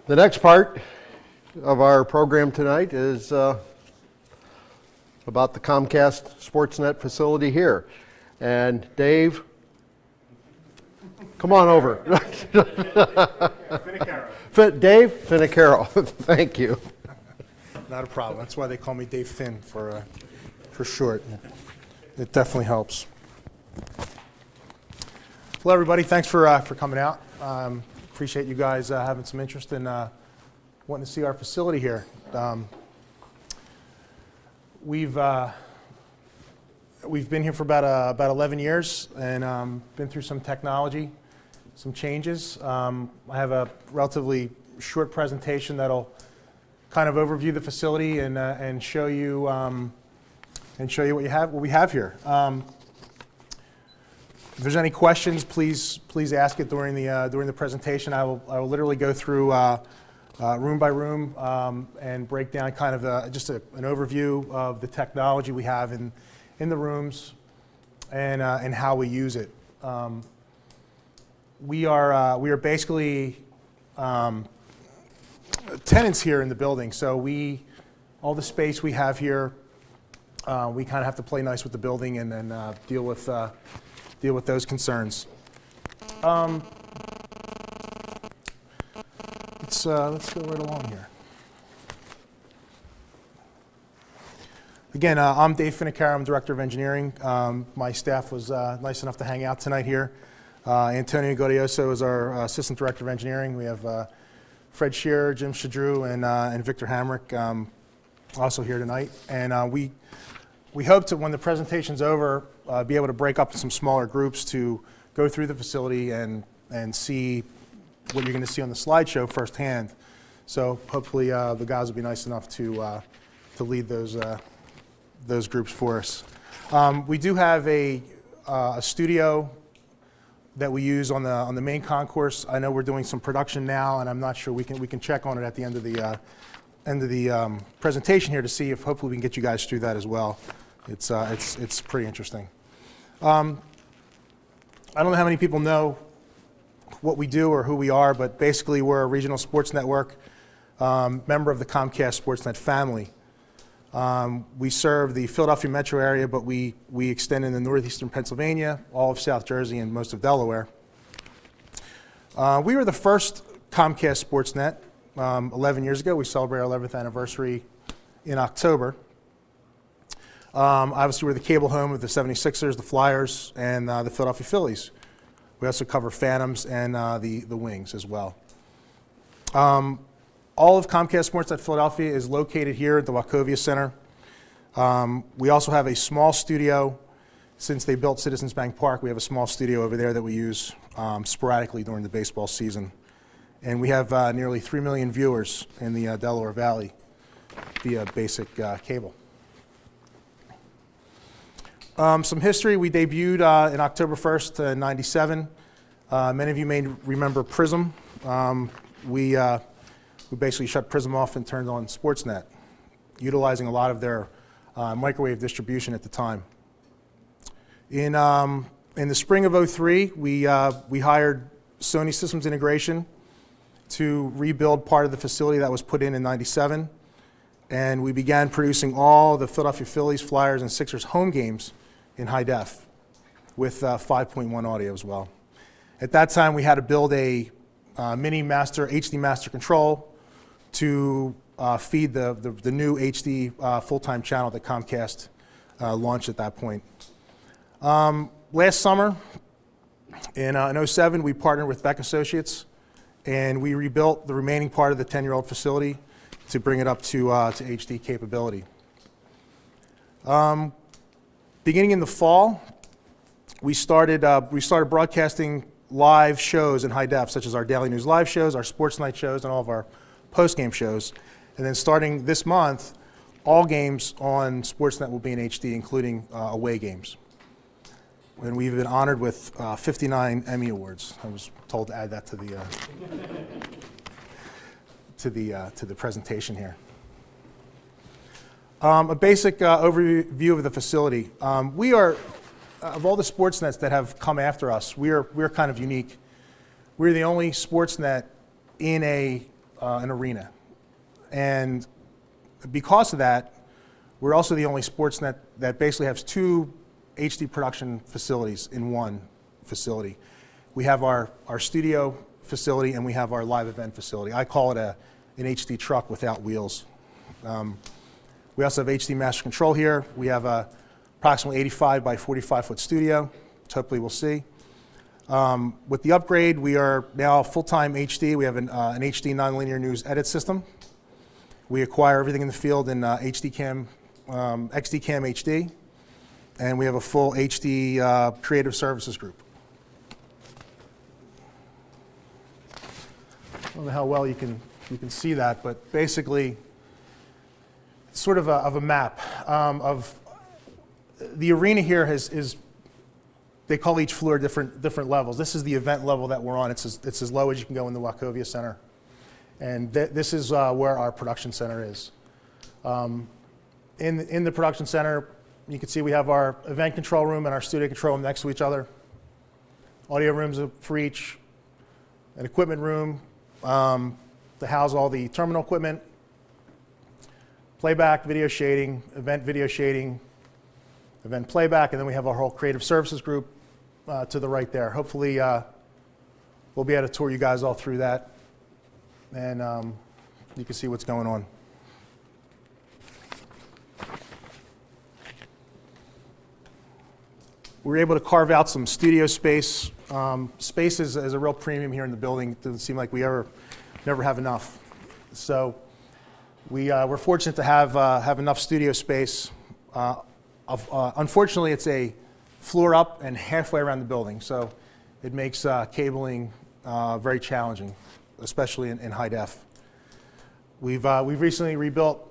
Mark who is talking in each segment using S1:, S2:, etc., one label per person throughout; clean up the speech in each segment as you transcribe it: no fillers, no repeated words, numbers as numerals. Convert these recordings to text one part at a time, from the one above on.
S1: The next part of our program tonight is about the Comcast SportsNet facility here. And Dave, come on over.
S2: Finocchiaro.
S1: Dave Finocchiaro, thank you.
S2: Not a problem. That's why they call me Dave Finn for short. It definitely helps. Hello, everybody. Thanks for coming out. Appreciate you guys having some interest in wanting to see our facility here. We've been here for about 11 years and been through some technology, some changes. I have a relatively short presentation that'll kind of overview the facility and show you what we have here. If there's any questions, please ask it during the presentation. I will literally go through room by room and break down kind of just an overview of the technology we have in the rooms and how we use it. We are basically tenants here in the building, so all the space we have here, we kind of have to play nice with the building and then deal with those concerns. Let's go right along here. Again, I'm Dave Finocchiaro. I'm Director of Engineering. My staff was nice enough to hang out tonight here. Antonio Godioso is our Assistant Director of Engineering. We have Fred Shearer, Jim Shadrew, and Victor Hamrick also here tonight. And we hope to, when the presentation's over, be able to break up in some smaller groups to go through the facility and see what you're going to see on the slideshow firsthand. So hopefully the guys will be nice enough to lead those groups for us. We do have a studio that we use on the main concourse. I know we're doing some production now, and I'm not sure we can check on it at the end of the presentation here to see if hopefully we can get you guys through that as well. It's pretty interesting. I don't know how many people know what we do or who we are, but basically we're a regional sports network, member of the Comcast SportsNet family. We serve the Philadelphia metro area, but we extend into northeastern Pennsylvania, all of South Jersey, and most of Delaware. We were the first Comcast SportsNet 11 years ago. We celebrate our 11th anniversary in October. Obviously, we're the cable home of the 76ers, the Flyers, and the Philadelphia Phillies. We also cover Phantoms and the Wings as well. All of Comcast SportsNet Philadelphia is located here at the Wachovia Center. We also have a small studio. Since they built Citizens Bank Park, we have a small studio over there that we use sporadically during the baseball season. And we have nearly 3 million viewers in the Delaware Valley via basic cable. Some history. We debuted in October 1st, '97. Many of you may remember Prism. We basically shut Prism off and turned on SportsNet, utilizing a lot of their microwave distribution at the time. In the spring of '03, we hired Sony Systems Integration to rebuild part of the facility that was put in '97, and we began producing all the Philadelphia Phillies, Flyers, and Sixers home games in high def with 5.1 audio as well. At that time, we had to build a mini master, HD master control to feed the new HD full-time channel that Comcast launched at that point. Last summer, in '07, we partnered with Beck Associates, and we rebuilt the remaining part of the 10-year-old facility to bring it up to HD capability. Beginning in the fall, we started broadcasting live shows in high def, such as our Daily News live shows, our Sports Night shows, and all of our post-game shows. And then starting this month, all games on SportsNet will be in HD, including away games. And we've been honored with 59 Emmy Awards. I was told to add that to the presentation here. A basic overview of the facility. We are, of all the sports nets that have come after us, we're kind of unique. We're the only sports net in a an arena. And because of that, we're also the only Sportsnet that basically has two HD production facilities in one facility. We have our studio facility and we have our live event facility. I call it an HD truck without wheels. We also have HD master control here. We have a approximately 85 by 45 foot studio, which hopefully we'll see. With the upgrade, we are now full-time HD. We have an HD nonlinear news edit system. We acquire everything in the field in XDCAM HD, and we have a full HD creative services group. I don't know how well you can see that, but basically, it's sort of a map of the arena here is. They call each floor different levels. This is the event level that we're on. It's as low as you can go in the Wachovia Center. And this is where our production center is. In the production center, you can see we have our event control room and our studio control room next to each other. Audio rooms for each, an equipment room to house all the terminal equipment, playback, video shading, event video shading, event playback, and then we have our whole creative services group to the right there. Hopefully we'll be able to tour you guys all through that, and you can see what's going on. We were able to carve out some studio space. Space is a real premium here in the building. It doesn't seem like we never have enough. So we're fortunate to have enough studio space. Unfortunately, it's a floor up and halfway around the building, so it makes cabling very challenging, especially in high def. We've recently rebuilt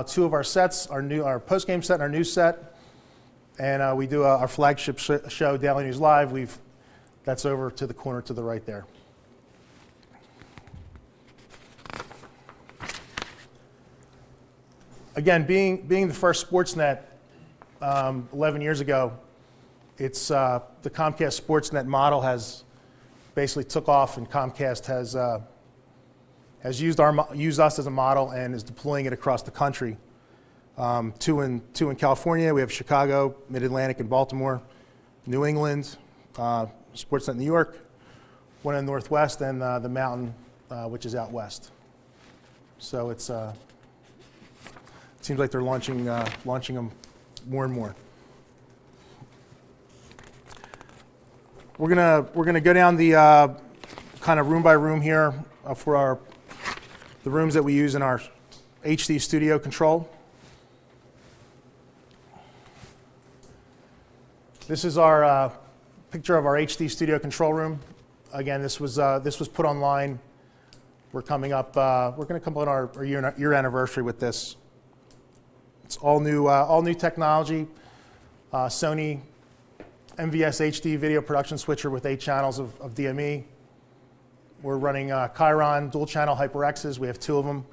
S2: two of our sets, our post-game set and our news set, and we do our flagship show, Daily News Live. That's over to the corner to the right there. Again, being the first Sportsnet 11 years ago, it's the Comcast SportsNet model has basically took off, and Comcast has used us as a model and is deploying it across the country. Two in California. We have Chicago, Mid-Atlantic, and Baltimore. New England, Sportsnet New York. One in the Northwest, and the Mountain, which is out west. So it seems like they're launching them more and more. We're gonna go down the kind of room by room here for the rooms that we use in our HD studio control. This is our picture of our HD studio control room. Again, this was put online. We're coming up. We're going to come on our year anniversary with this. It's all new technology. Sony MVS HD video production switcher with 8 channels of DME. We're running Chiron dual channel HyperXs. We have 2 of them.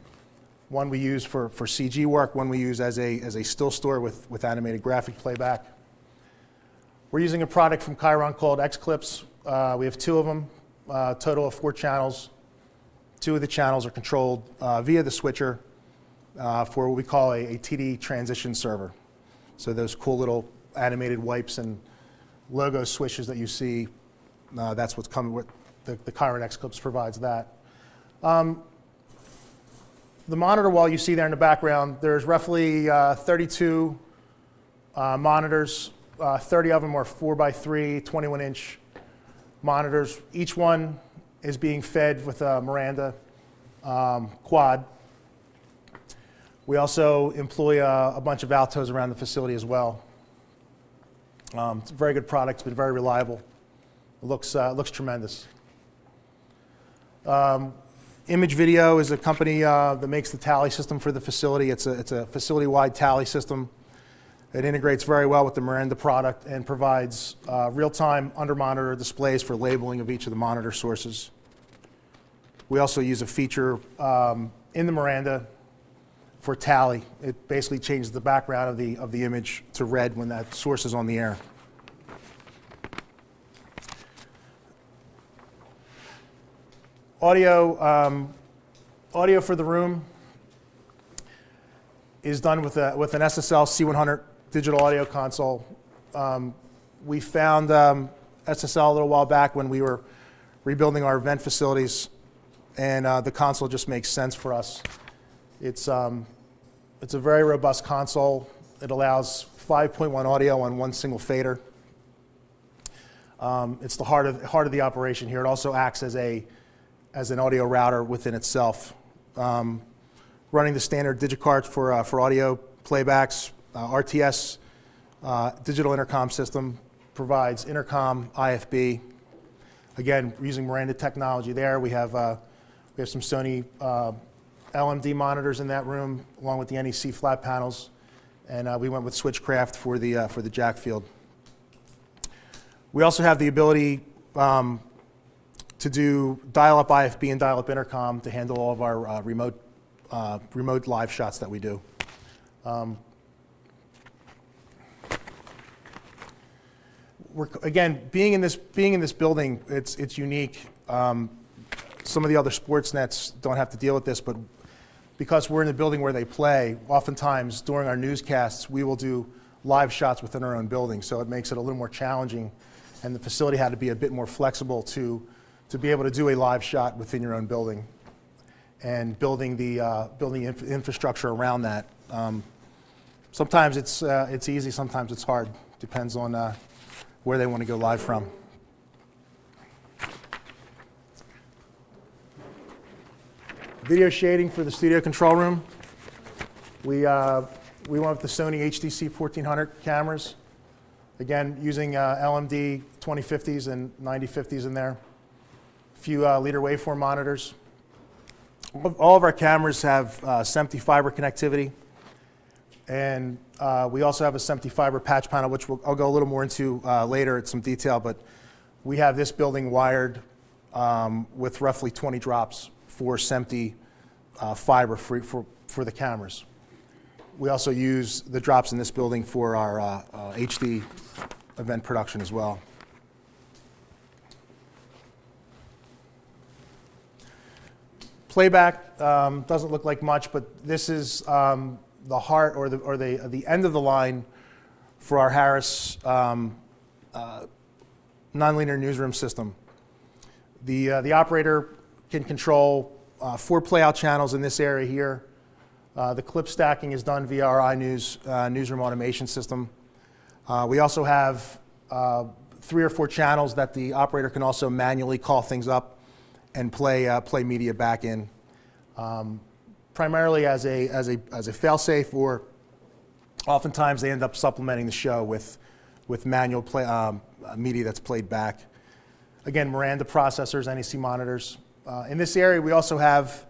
S2: One we use for CG work. One we use as a still store with animated graphic playback. We're using a product from Chiron called X-Clips. We have 2 of them, total of 4 channels. 2 of the channels are controlled via the switcher for what we call a TD transition server. So those cool little animated wipes and logo swishes that you see, that's what's coming with the Chiron X-Clips provides that. The monitor wall you see there in the background, there's roughly 32 monitors. 30 of them are 4x3, 21-inch monitors. Each one is being fed with a Miranda quad. We also employ a bunch of Altos around the facility as well. It's a very good product. It's been very reliable. It looks tremendous. Image Video is a company that makes the tally system for the facility. It's a facility-wide tally system. It integrates very well with the Miranda product and provides real-time under-monitor displays for labeling of each of the monitor sources. We also use a feature in the Miranda for tally. It basically changes the background of the image to red when that source is on the air. Audio, audio for the room is done with an SSL C100 digital audio console. We found SSL a little while back when we were rebuilding our event facilities, and the console just makes sense for us. It's a very robust console. It allows 5.1 audio on one single fader. It's the heart of the operation here. It also acts as an audio router within itself. Running the standard digicards for audio playbacks, RTS digital intercom system provides intercom, IFB. Again, using Miranda technology there. We have some Sony LMD monitors in that room, along with the NEC flat panels, and we went with Switchcraft for the jack field. We also have the ability to do dial-up IFB and dial-up intercom to handle all of our remote live shots that we do. Again, being in this building, it's unique. Some of the other sports nets don't have to deal with this, but because we're in the building where they play, oftentimes during our newscasts, we will do live shots within our own building. So it makes it a little more challenging, and the facility had to be a bit more flexible to be able to do a live shot within your own building, and building the infrastructure around that. Sometimes it's easy, sometimes it's hard. Depends on where they want to go live from. Video shading for the studio control room. We went with the Sony HDC 1400 cameras. Again, using LMD 2050s and 9050s in there. A few leader waveform monitors. All of our cameras have SMPTE fiber connectivity. And we also have a SMPTE fiber patch panel, which I'll go a little more into later at some detail, but we have this building wired with roughly 20 drops for SMPTE fiber for the cameras. We also use the drops in this building for our HD event production as well. Playback doesn't look like much, but this is the heart or the end of the line for our Harris nonlinear newsroom system. The operator can control 4 playout channels in this area here. The clip stacking is done via our iNews newsroom automation system. We also have 3 or 4 channels that the operator can also manually call things up and play media back in, primarily as a fail-safe, or oftentimes they end up supplementing the show with manual media that's played back. Again, Miranda processors, NEC monitors. In this area, we also have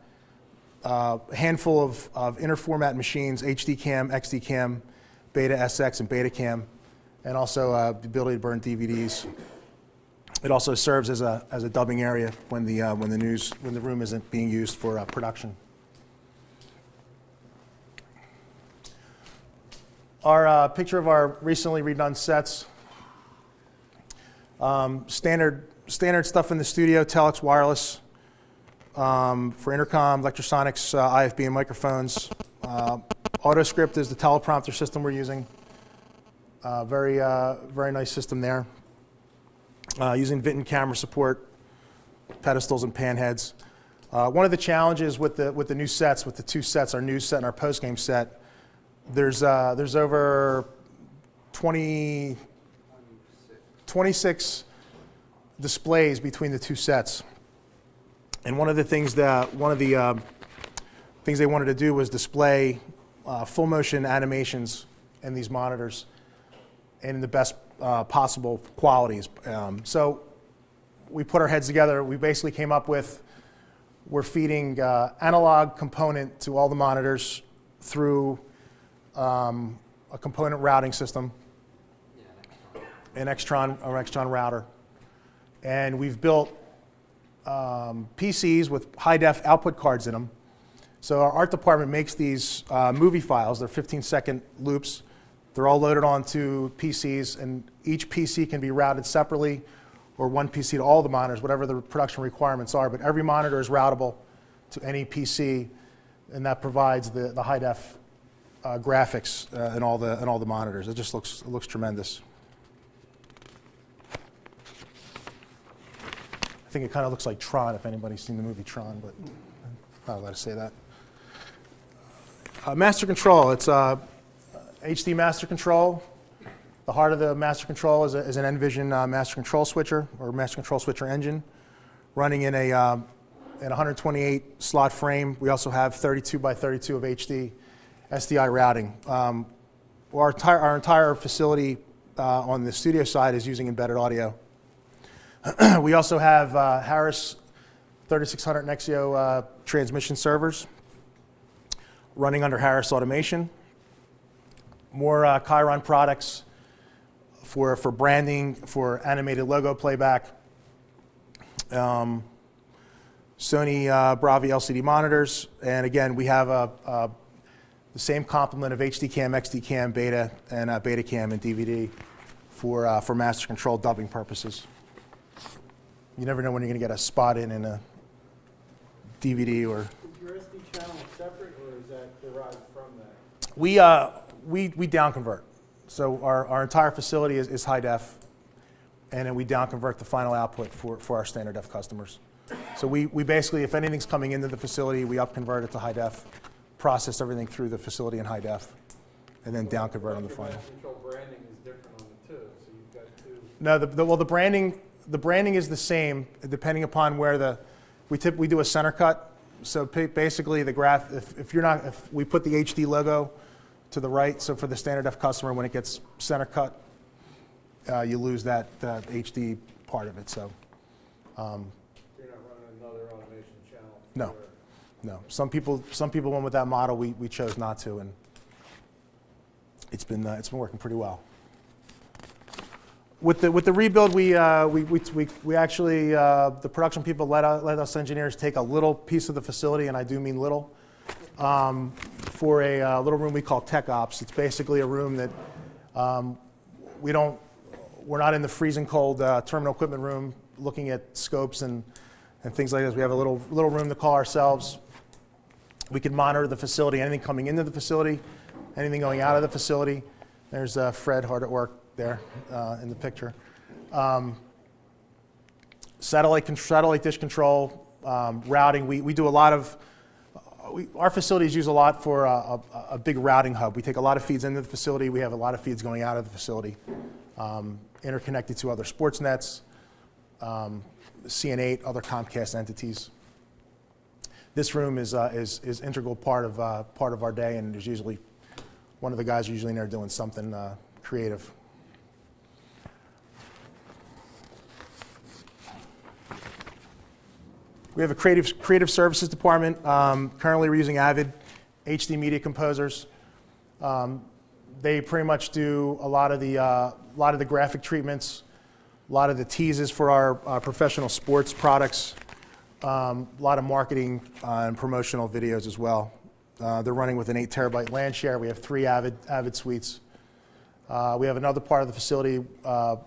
S2: a handful of interformat machines: HD Cam, XD Cam, Beta SX, and Beta Cam, and also the ability to burn DVDs. It also serves as a dubbing area when the room isn't being used for production. Our picture of our recently redone sets. Standard stuff in the studio: Telex wireless for intercom, electrosonics, IFB, and microphones. AutoScript is the teleprompter system we're using. Very nice system there. Using Vinton camera support, pedestals and pan heads. One of the challenges with the new sets, with the 2 sets, our news set and our post-game set, there's over 26 displays between the 2 sets. And one of the things they wanted to do was display full motion animations in these monitors in the best possible qualities. So we put our heads together. We basically came up with, we're feeding analog component to all the monitors through a component routing system, an Extron router. And we've built PCs with high-def output cards in them. So our art department makes these movie files. They're 15-second loops. They're all loaded onto PCs, and each PC can be routed separately, or one PC to all the monitors, whatever the production requirements are. But every monitor is routable to any PC, and that provides the high def graphics in all the monitors. It just looks tremendous. I think it kind of looks like Tron, if anybody's seen the movie Tron, but I'm not allowed to say that. Master control, it's HD master control. The heart of the master control is an Envision master control switcher, or master control switcher engine, running in a 128 slot frame. We also have 32 by 32 of HD SDI routing. Our entire facility on the studio side is using embedded audio. We also have Harris 3600 Nexio transmission servers running under Harris Automation. More Chiron products for branding, for animated logo playback. Sony Bravi LCD monitors, and again, we have the same complement of HD Cam, XD Cam, Beta, and Beta Cam and DVD for master control dubbing purposes. You never know when you're going to get a spot in a DVD or.
S3: Is your SD channel separate, or is that derived from that?
S2: We downconvert. So our entire facility is high def, and then we downconvert the final output for our standard def customers. So we basically, if anything's coming into the facility, we upconvert it to high def, process everything through the facility in high def, and then downconvert on the final.
S3: Control branding is different on the two, so you've got two.
S2: No, the branding is the same depending upon where we do a center cut. So basically the graph, if we put the HD logo to the right, so for the standard def customer, when it gets center cut, you lose that HD part of it. So.
S3: You're not running another automation channel?
S2: No. Some people went with that model. We chose not to, and it's been working pretty well. With the rebuild, we actually the production people let us engineers take a little piece of the facility, and I do mean little, for a little room we call Tech Ops. It's basically a room that we're not in the freezing cold terminal equipment room looking at scopes and things like this. We have a little room to call ourselves. We can monitor the facility, anything coming into the facility, anything going out of the facility. There's Fred hard at work there in the picture. Satellite dish control, routing. We do a lot of, our facilities use a lot for a big routing hub. We take a lot of feeds into the facility. We have a lot of feeds going out of the facility, interconnected to other sports nets, CN8, other Comcast entities. This room is integral part of our day, and there's usually one of the guys usually in there doing something creative. We have a creative services department. Currently, we're using Avid HD media composers. They pretty much do a lot of the graphic treatments, a lot of the teases for our professional sports products, a lot of marketing and promotional videos as well. They're running with an 8 terabyte LAN share. We have 3 Avid suites. We have another part of the facility, 4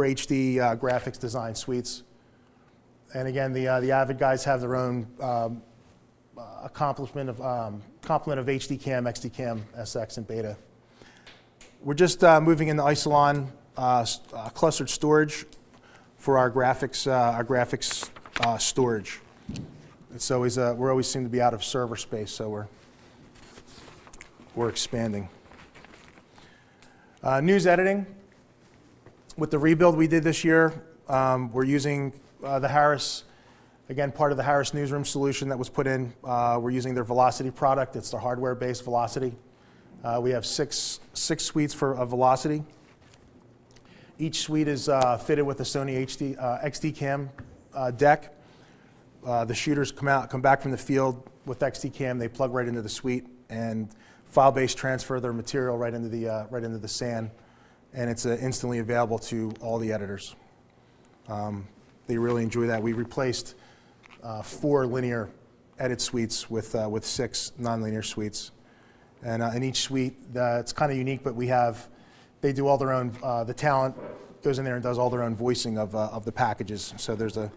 S2: HD graphics design suites. And again, the Avid guys have their own complement of HD Cam, XD Cam, SX, and Beta. We're just moving into Isilon clustered storage for our graphics storage. It's always we always seem to be out of server space, so we're expanding. News editing. With the rebuild we did this year, we're using the Harris, again, part of the Harris newsroom solution that was put in. We're using their Velocity product. It's their hardware-based Velocity. We have six suites of Velocity. Each suite is fitted with a Sony XD Cam deck. The shooters come back from the field with XD Cam. They plug right into the suite and file-based transfer their material right into the SAN, and it's instantly available to all the editors. They really enjoy that. We replaced 4 linear edit suites with 6 nonlinear suites, and in each suite, it's kind of unique. But they do all their own. The talent goes in there and does all their own voicing of the packages. So there's a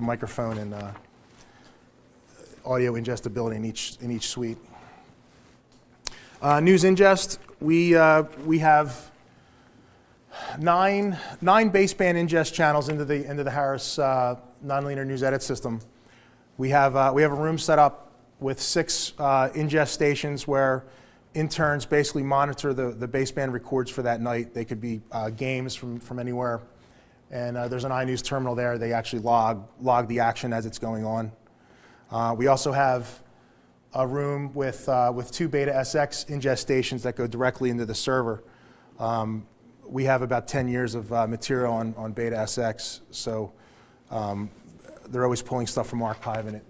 S2: microphone, and audio ingestibility in each suite. News ingest, we have nine baseband ingest channels into the Harris nonlinear news edit system. We have a room set up with 6 ingest stations where interns basically monitor the baseband records for that night. They could be games from anywhere, and there's an iNews terminal there. They actually log the action as it's going on. We also have a room with 2 Beta SX ingest stations that go directly into the server. We have about 10 years of material on Beta SX, so they're always pulling stuff from archive and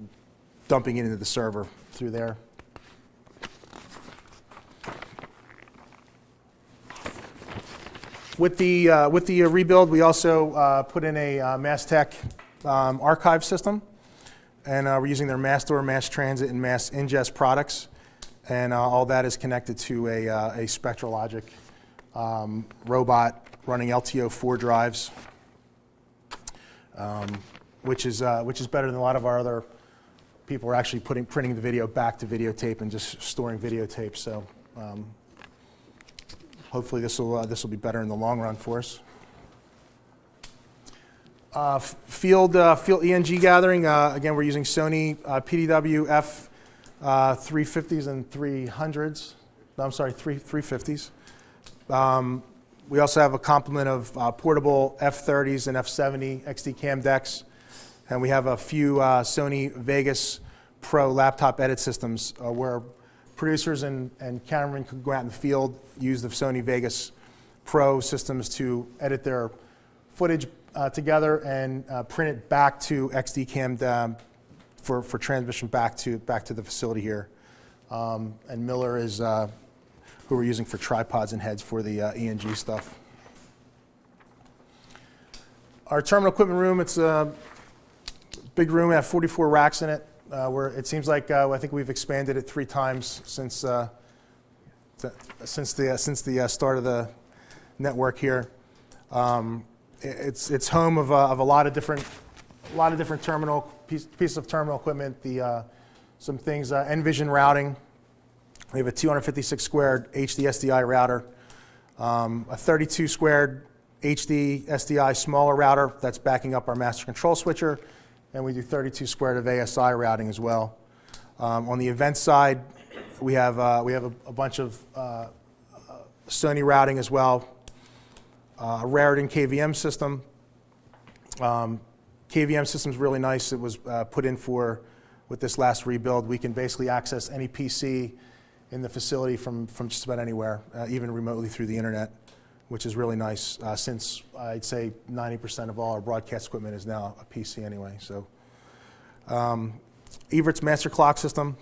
S2: dumping it into the server through there. With the rebuild, we also put in a MassTech archive system, and we're using their MassStore, Mass Transit, and Mass Ingest products, and all that is connected to a SpectraLogic robot running LTO4 drives, which is better than a lot of our other people are actually printing the video back to videotape and just storing videotape. So hopefully this will be better in the long run for us. Field ENG gathering. Again, we're using Sony PDW F350s and 300s. No, I'm sorry, 350s. We also have a complement of portable F30s and F70 XD cam decks, and we have a few Sony Vegas Pro laptop edit systems where producers and cameramen can go out in the field, use the Sony Vegas Pro systems to edit their footage together and print it back to XD cam for transmission back to the facility here. And Miller is who we're using for tripods and heads for the ENG stuff. Our terminal equipment room, it's a big room. We have 44 racks in it. Where it seems like I think we've expanded it 3 times since the start of the network here. It's home of a lot of different pieces of terminal equipment. Some things Envision routing. We have a 256 squared HD SDI router, a 32 squared HD SDI smaller router that's backing up our master control switcher, and we do 32 squared of ASI routing as well. On the event side, we have a bunch of Sony routing as well, a Raritan KVM system. KVM system's really nice. It was put in with this last rebuild. We can basically access any PC in the facility from just about anywhere, even remotely through the internet, which is really nice since I'd say 90% of all our broadcast equipment is now a PC anyway. So Evert's master clock system,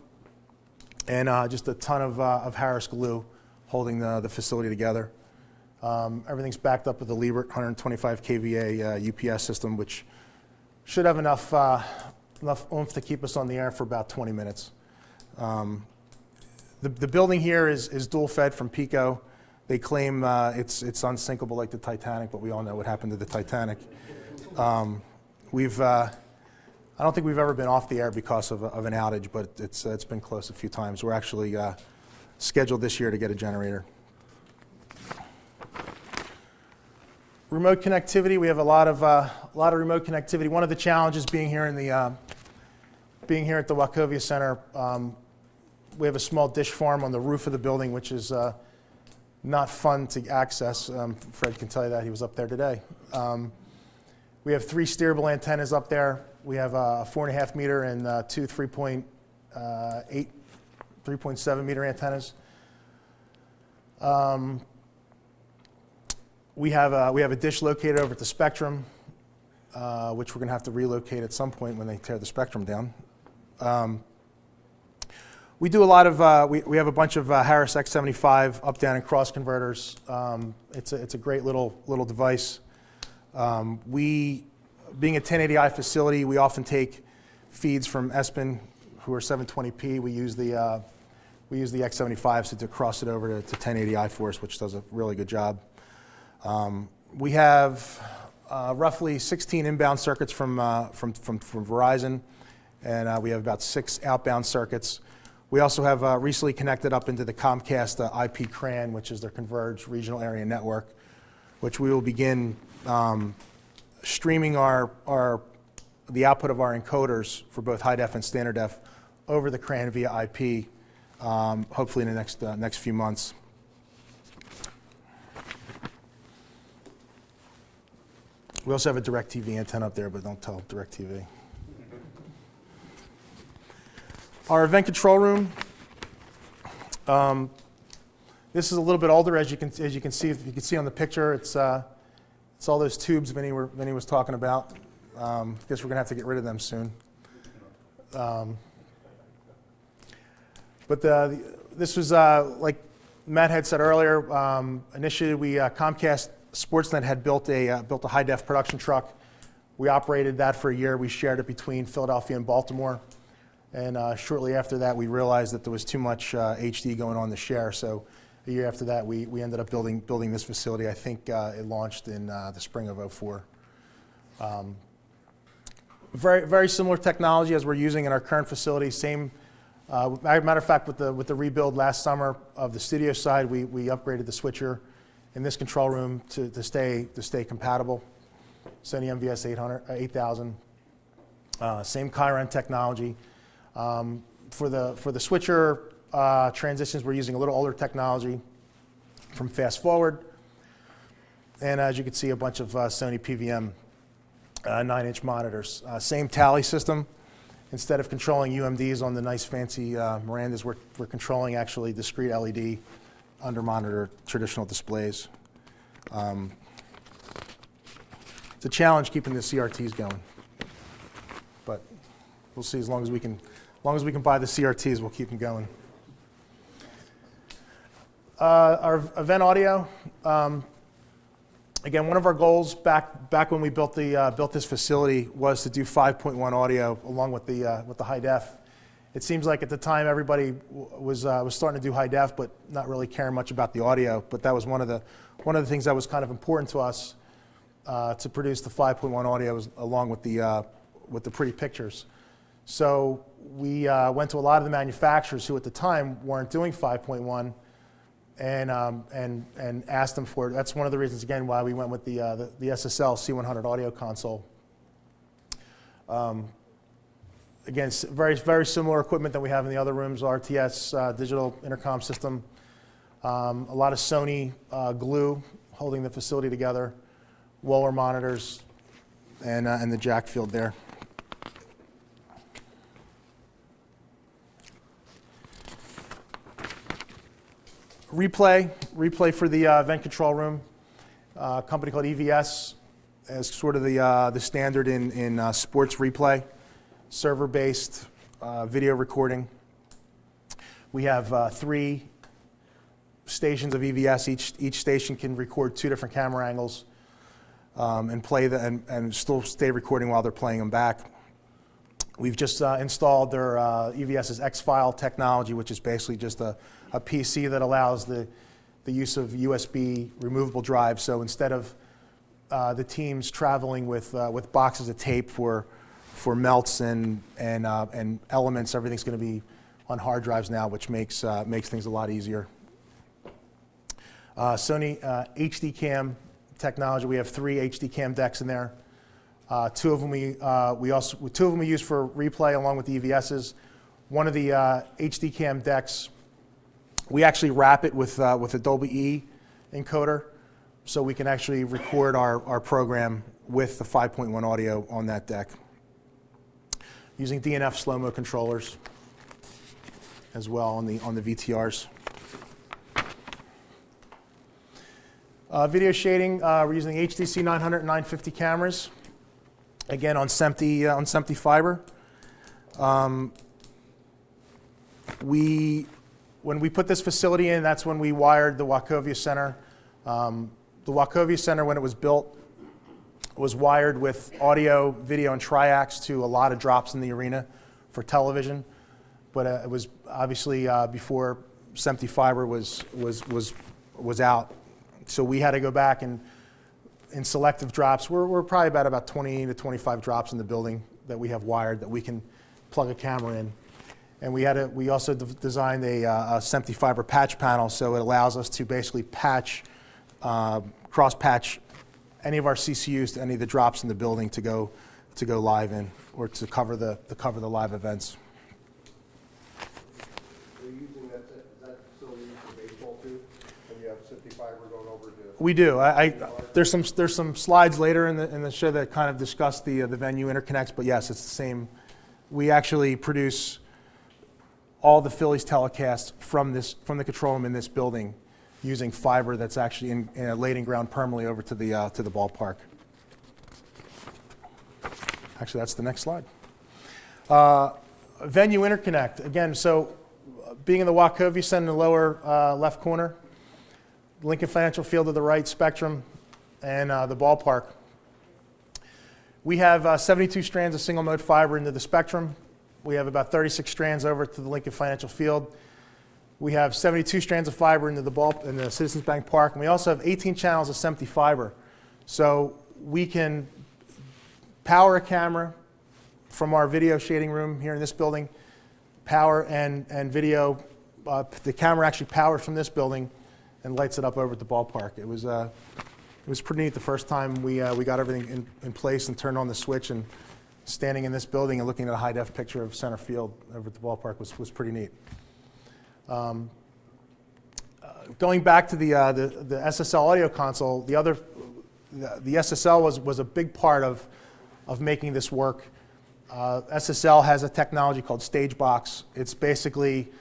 S2: and just a ton of Harris glue holding the facility together. Everything's backed up with a Liebert 125 kVA UPS system, which should have enough oomph to keep us on the air for about 20 minutes. The building here is dual fed from Pico. They claim it's unsinkable like the Titanic, but we all know what happened to the Titanic. I don't think we've ever been off the air because of an outage, but it's been close a few times. We're actually scheduled this year to get a generator. Remote connectivity. We have a lot of remote connectivity. One of the challenges being here at the Wachovia Center, we have a small dish farm on the roof of the building, which is not fun to access. Fred can tell you that. He was up there today. We have 3 steerable antennas up there. We have a 4.5 meter and 2 3.7 meter antennas. We have a dish located over at the Spectrum, which we're going to have to relocate at some point when they tear the Spectrum down. We do a lot of, we have a bunch of Harris X75 up, down, and cross converters. It's a great little device. Being a 1080i facility, we often take feeds from ESPN, who are 720p. We use the X75s to cross it over to 1080i for us, which does a really good job. We have roughly 16 inbound circuits from Verizon, and we have about 6 outbound circuits. We also have recently connected up into the Comcast IP CRAN, which is their converged regional area network, which we will begin streaming the output of our encoders for both high def and standard def over the CRAN via IP, hopefully in the next few months. We also have a DirecTV antenna up there, but don't tell DirecTV. Our event control room. This is a little bit older, as you can see. If you can see on the picture, it's all those tubes Vinny was talking about. Guess we're gonna have to get rid of them soon. But this was like Matt had said earlier. Initially, Comcast SportsNet had built a high def production truck. We operated that for a year. We shared it between Philadelphia and Baltimore. And shortly after that, we realized that there was too much HD going on to share. So a year after that, we ended up building this facility. I think it launched in the spring of '04. Very, very similar technology as we're using in our current facility. Same. Matter of fact, with the rebuild last summer of the studio side, we upgraded the switcher in this control room to stay compatible. Sony MVS 8000. Same Chiron technology. For the switcher transitions, we're using a little older technology from Fast Forward. And as you can see, a bunch of Sony PVM 9-inch monitors. Same tally system. Instead of controlling UMDs on the nice fancy Mirandas, we're controlling actually discrete LED under monitor traditional displays. It's a challenge keeping the CRTs going, but we'll see. As long as we can buy the CRTs, we'll keep them going. Our event audio. Again, one of our goals back when we built this facility was to do 5.1 audio along with the high def. It seems like at the time everybody was starting to do high def, but not really caring much about the audio. But that was one of the things that was kind of important to us to produce the 5.1 audio along with the pretty pictures. So we went to a lot of the manufacturers who at the time weren't doing 5.1. And asked them for it. That's one of the reasons, again, why we went with the SSL C100 audio console. Again, very, very similar equipment that we have in the other rooms, RTS, digital intercom system. A lot of Sony glue holding the facility together, Wohler monitors, and the jack field there. Replay for the event control room. A company called EVS as sort of the standard in sports replay, server-based video recording. We have 3 stations of EVS. Each station can record 2 different camera angles and play and still stay recording while they're playing them back. We've just installed their EVS's X-File technology, which is basically just a PC that allows the use of USB removable drives. So instead of the teams traveling with boxes of tape for melts and elements, everything's going to be on hard drives now, which makes things a lot easier. Sony HD Cam technology. We have 3 HD Cam decks in there. 2 of them we use for replay along with the EVSs. One of the HD Cam decks, we actually wrap it with a Dolby E encoder, so we can actually record our program with the 5.1 audio on that deck. Using DNF slow-mo controllers as well on the VTRs. Video shading, we're using HDC 900 and 950 cameras. Again, on SMPTE fiber. When we put this facility in, that's when we wired the Wachovia Center. The Wachovia Center, when it was built, was wired with audio, video, and triacs to a lot of drops in the arena for television. But it was obviously before SMPTE fiber was out. So we had to go back and in selective drops. We're probably about 20 to 25 drops in the building that we have wired that we can plug a camera in. And we also designed a SMPTE fiber patch panel, so it allows us to basically patch, cross-patch any of our CCUs to any of the drops in the building to go live in, or to cover the live events.
S1: Are you using that facility for baseball too? And you have SMPTE fiber going over to?
S2: We do. There's some slides later in the show that kind of discuss the venue interconnects, but yes, it's the same. We actually produce all the Phillies telecasts from the control room in this building, using fiber that's actually laid in ground permanently over to the ballpark. Actually, that's the next slide. Venue interconnect. Again, so being in the Wachovia Center in the lower left corner, Lincoln Financial Field to the right, Spectrum, and the ballpark. We have 72 strands of single mode fiber into the Spectrum. We have about 36 strands over to the Lincoln Financial Field. We have 72 strands of fiber into the Citizens Bank Park, and we also have 18 channels of SMPTE fiber. So we can power a camera from our video shading room here in this building, power and video. The camera actually powers from this building and lights it up over at the ballpark. It was pretty neat the first time we got everything in place and turned on the switch, and standing in this building and looking at a high-def picture of center field over at the ballpark was pretty neat. Going back to the SSL audio console, the SSL was a big part of making this work. SSL has a technology called Stage Box. It's basically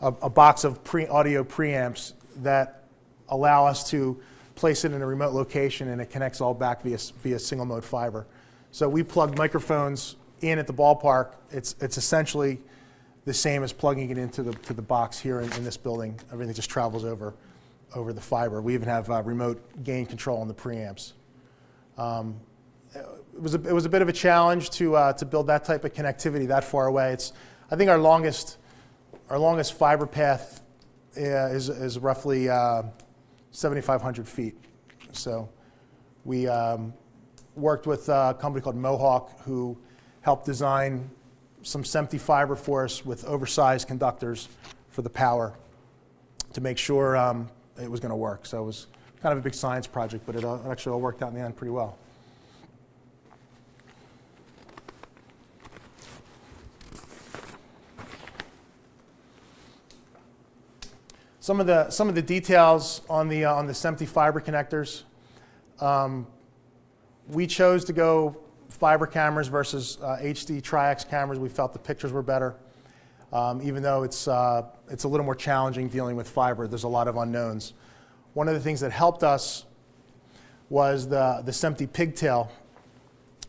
S2: a box of audio preamps that allow us to place it in a remote location, and it connects all back via single mode fiber. So we plug microphones in at the ballpark. It's essentially the same as plugging it into the box here in this building. Everything just travels over the fiber. We even have remote gain control on the preamps. It was a bit of a challenge to build that type of connectivity that far away. I think our longest fiber path is roughly 7,500 feet. So we worked with a company called Mohawk, who helped design some SMPTE fiber for us with oversized conductors for the power to make sure it was going to work. So it was kind of a big science project, but it actually all worked out in the end pretty well. Some of the details on the SMPTE fiber connectors. We chose to go fiber cameras versus HD Tri-X cameras. We felt the pictures were better, even though it's a little more challenging dealing with fiber. There's a lot of unknowns. One of the things that helped us was the SMPTE pigtail.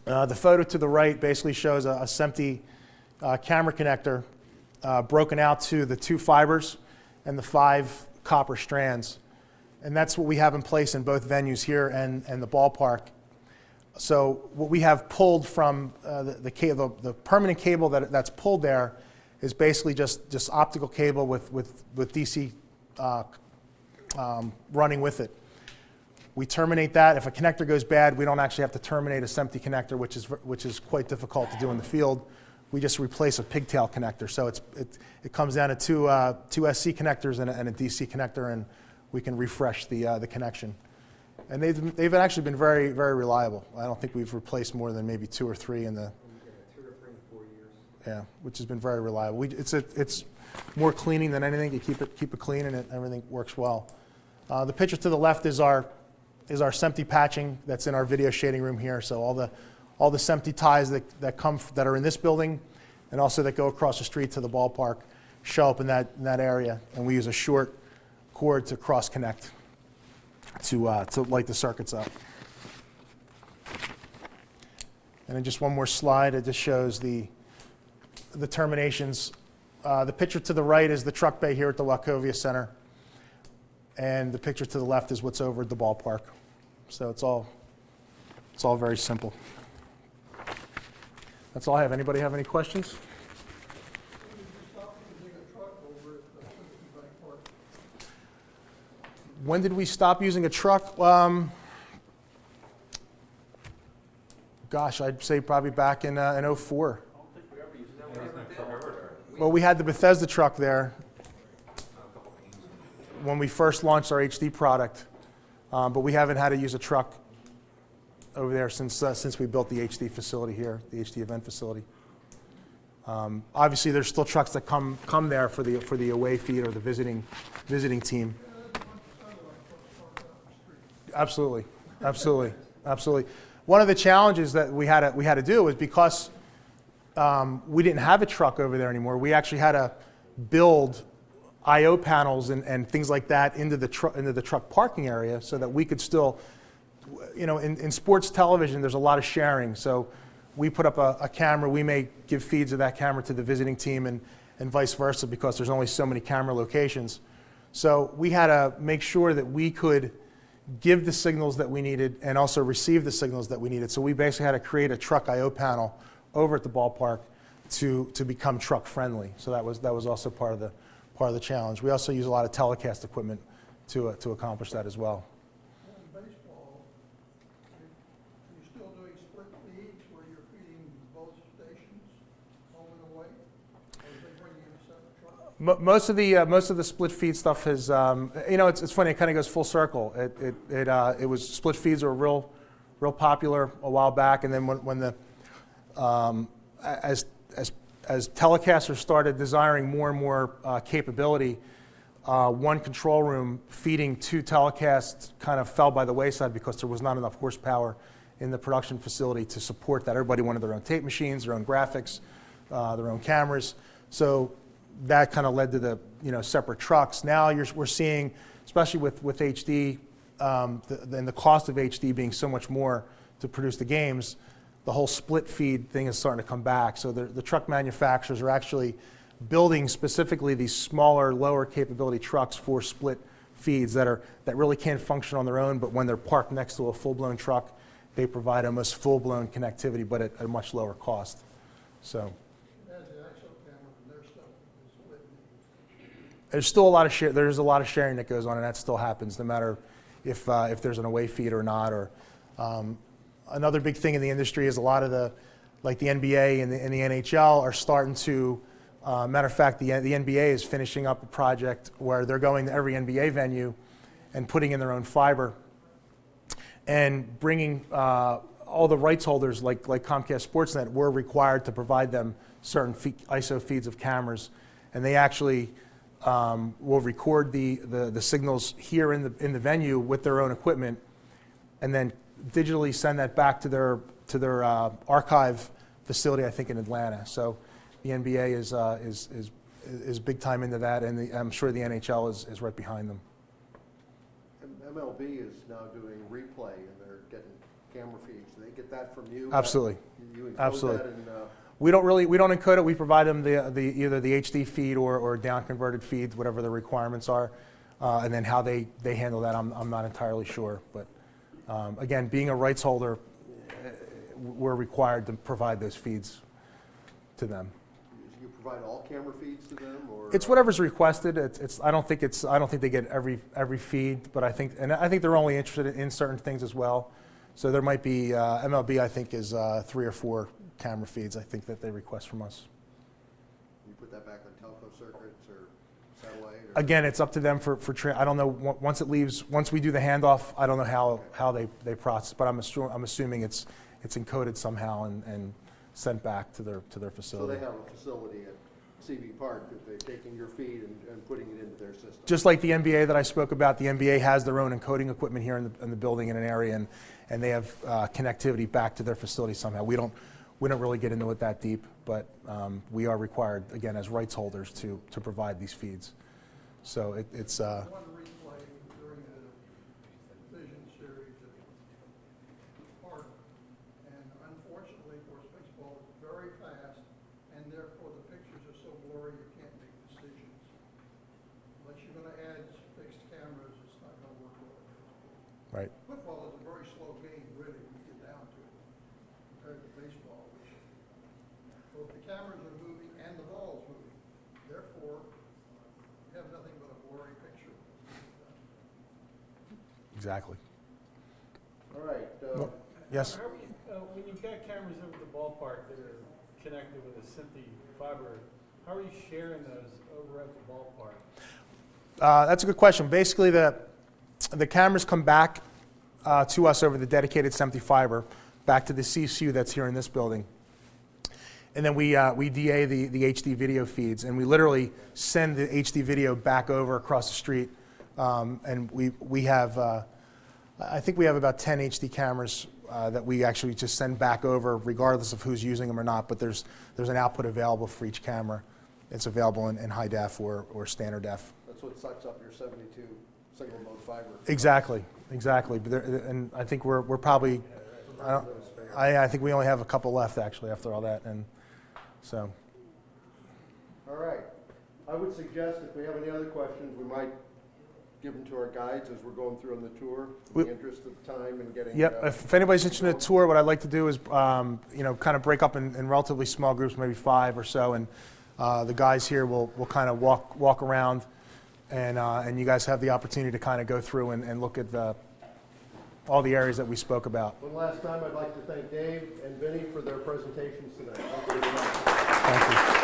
S2: The photo to the right basically shows a SMPTE camera connector broken out to the 2 fibers and the 5 copper strands. And that's what we have in place in both venues here and the ballpark. So what we have pulled from the permanent cable that's pulled there is basically just optical cable with DC running with it. We terminate that. If a connector goes bad, we don't actually have to terminate a SMPTE connector, which is quite difficult to do in the field. We just replace a pigtail connector. So it comes down to two SC connectors and a DC connector, and we can refresh the connection. And they've actually been very, very reliable. I don't think we've replaced more than maybe 2 or 3 in the
S3: 2 or 3 in 4 years.
S2: Yeah, which has been very reliable. It's more cleaning than anything. You keep it clean, and everything works well. The picture to the left is our SMPTE patching that's in our video shading room here. So all the SMPTE ties that are in this building, and also that go across the street to the ballpark, show up in that area, and we use a short cord to cross connect to light the circuits up. And then just one more slide. It just shows the terminations. The picture to the right is the truck bay here at the Wachovia Center, and the picture to the left is what's over at the ballpark. So it's all very simple. That's all I have. Anybody have any questions? When did we stop using a truck? Gosh, I'd say probably back in 04.
S3: I don't think we ever used that.
S2: Well, we had the Bethesda truck there when we first launched our HD product, but we haven't had to use a truck over there since we built the HD facility here, the HD event facility. Obviously, there's still trucks that come there for the away feed or the visiting team. Absolutely. One of the challenges that we had to do was because we didn't have a truck over there anymore. We actually had to build I/O panels and things like that into the truck parking area so that we could still, in sports television, there's a lot of sharing. So we put up a camera. We may give feeds of that camera to the visiting team and vice versa because there's only so many camera locations. So we had to make sure that we could give the signals that we needed and also receive the signals that we needed. So we basically had to create a truck I/O panel over at the ballpark to become truck friendly. So that was also part of the challenge. We also use a lot of telecast equipment to accomplish that as well.
S4: In baseball, are you still doing split feeds where you're feeding both stations home and away? Or are they bringing in a separate truck?
S2: Most of the split feed stuff is, it's funny. It kind of goes full circle. It was split feeds were real popular a while back, and then when as telecasters started desiring more and more capability, one control room feeding two telecasts kind of fell by the wayside because there was not enough horsepower in the production facility to support that. Everybody wanted their own tape machines, their own graphics, their own cameras. So that kind of led to the separate trucks. Now we're seeing, especially with HD, and the cost of HD being so much more to produce the games, the whole split feed thing is starting to come back. So the truck manufacturers are actually building specifically these smaller, lower capability trucks for split feeds that really can't function on their own, but when they're parked next to a full-blown truck, they provide almost full-blown connectivity, but at a much lower cost. So
S4: As the ISO cameras and their stuff is split.
S2: there's still a lot of there's a lot of sharing that goes on, and that still happens no matter if there's an away feed or not. Or another big thing in the industry is a lot of the NBA and the NHL are starting to, matter of fact, the NBA is finishing up a project where they're going to every NBA venue and putting in their own fiber and bringing all the rights holders like Comcast SportsNet were required to provide them certain ISO feeds of cameras, and they actually will record the signals here in the venue with their own equipment, and then digitally send that back to their archive facility, I think in Atlanta. So the NBA is big time into that, and I'm sure the NHL is right behind them.
S1: MLB is now doing replay, and they're getting camera feeds. Do they get that from you?
S2: Absolutely.
S1: You encode
S2: Absolutely.
S1: that and,
S2: We don't encode it. We provide them either the HD feed or down-converted feeds, whatever the requirements are, and then how they handle that, I'm not entirely sure. But again, being a rights holder, we're required to provide those feeds to them.
S1: you provide all camera feeds to them, or
S2: It's whatever's requested. I don't think they get every feed, but I think they're only interested in certain things as well. So there might be MLB. I think is 3 or 4 camera feeds. I think that they request from us.
S1: you put that back on telco circuits or satellite? Or?
S2: Again, it's up to them for I don't know once we do the handoff. I don't know how they process, but I'm assuming it's encoded somehow and sent back to their
S1: So
S2: facility.
S1: they have a facility at CB Park that they're taking your feed and putting it into their system.
S2: Just like the NBA that I spoke about, the NBA has their own encoding equipment here in the building in an area, and they have connectivity back to their facility somehow. We don't really get into it that deep, but we are required, again, as rights holders to provide these feeds. So it's
S4: One replay during the Vision series at Park, and unfortunately, of course, baseball is very fast, and therefore the pictures are so blurry you can't make decisions. Unless you're going to add fixed cameras, it's not going to work well.
S2: right.
S4: Football is a very slow game, really, when you get down to it, compared to baseball, which both the cameras are moving and the ball is moving. Therefore, you have nothing but a blurry picture.
S2: Exactly.
S1: All right.
S2: Yes.
S3: How are when you've got cameras over the ballpark that are connected with a SMPTE fiber How are you sharing those over at the ballpark?
S2: That's a good question. Basically, the cameras come back to us over the dedicated SMPTE fiber, back to the CSU that's here in this building. And then we DA the HD video feeds, and we literally send the HD video back over across the street. And we have, I think we have about 10 HD cameras that we actually just send back over, regardless of who's using them or not. But there's an output available for each camera. It's available in high def or standard def.
S1: That's what sucks up your 72 single mode fiber.
S2: Exactly. But and I think we're probably, I think we only have a couple left actually after all that, and so.
S1: All right. I would suggest if we have any other questions, we might give them to our guides as we're going through on the tour, in the interest of time and getting.
S2: Yep. If anybody's interested in a tour, what I'd like to do is, kind of break up in relatively small groups, maybe 5 or so, and the guys here will kind of walk around, and you guys have the opportunity to kind of go through and look at all the areas that we spoke about.
S1: One last time, I'd like to thank Dave and Vinny for their presentations tonight. Thank you very much.
S2: Thank you.